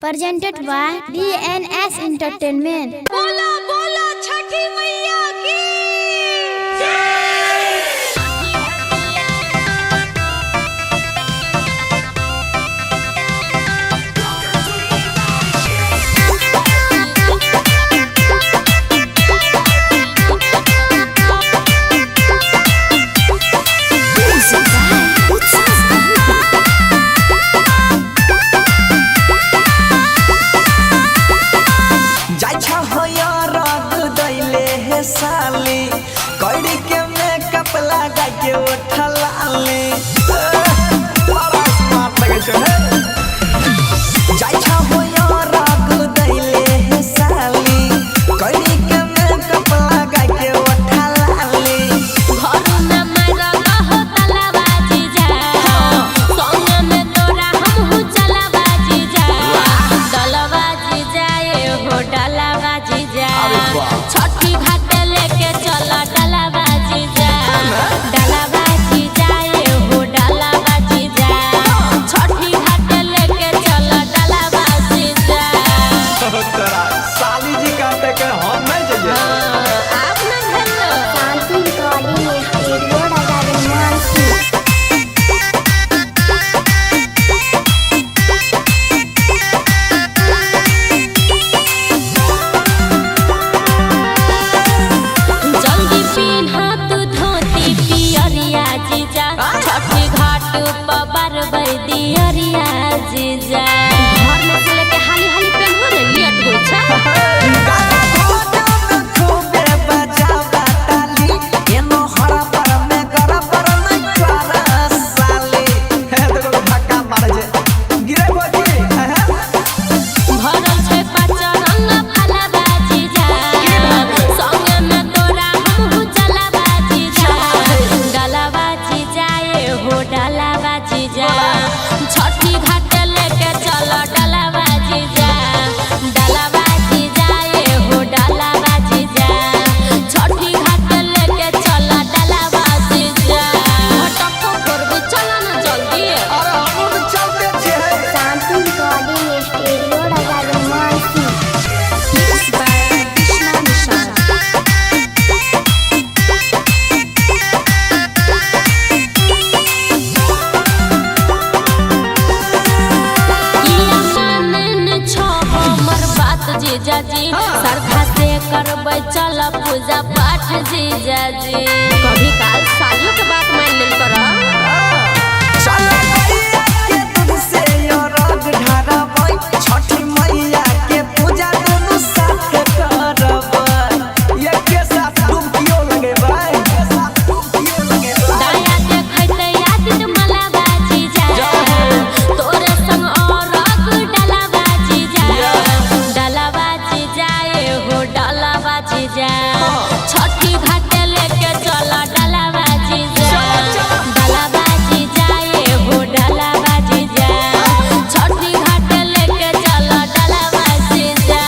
Presented by DNS Entertainment. बोला बोला छठी मैया की साली कड़ी के मेकअप लगा के उठलाली बड़ा स्मार्ट लगे छे जाई छा हो यार राग दैले हे साली कड़ी के मेकअप लगा के उठलाली घर में मारा कहो तलाबाजी जा संग में तोरा हमहु चलाबाजी जा डलबाजी जाए हो डलबाजी जा छठी घाट लेके चला डलबाजी जा डलबाजी जाए हो डलबाजी जा छठी घाट लेके चला डलबाजी जा तोरा साली जी कहते के हम नहीं जाइए आप ना भेलो Samsung recording studio Raja Mansi. जल्दी पिन्हा तू धोती पियरिया जीजा छठी घाट पर बरबै दियरिया जीजा घर में से लेके हाली हाली पेन्हो ने लेट होई छै भरल छै पचरंग फलबाजी जा संगे में तोरा हमहु चलाबाजी जा डलबाजी जाए हो डलबाजी जा छठी घाट लेके चल डलबाजी जा डलबाजी जाए हो डलबाजी जा छठी घाट लेके चल डलबाजी जा हटको करबू चल ना जल्दी Samsung recording studio Raja Mansi. जीजाजी श्रद्धा से करबै चल पूजा पाठ जीजाजी कभी काल सालियों के बात मान लेल करा छठी मैया के पूजा दोनों साथ करब एके साथ डुबकियो लगेबै दाया देखैते यादित मलाबाजी जा तोरे संग और रग डलाबाजी जा डलाबाजी जाए हो डलाबाजी जा छठी घाट लेके चल डलाबाजी जा डलाबाजी जाए हो डलाबाजी जा छठी घाट लेके चल डलाबाजी जा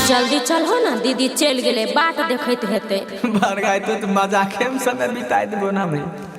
जल्दी चल हो ना दीदी चल गेले बाट देखैत हेते भर गए तो मजाके में समय बिताई देबो ना भाई।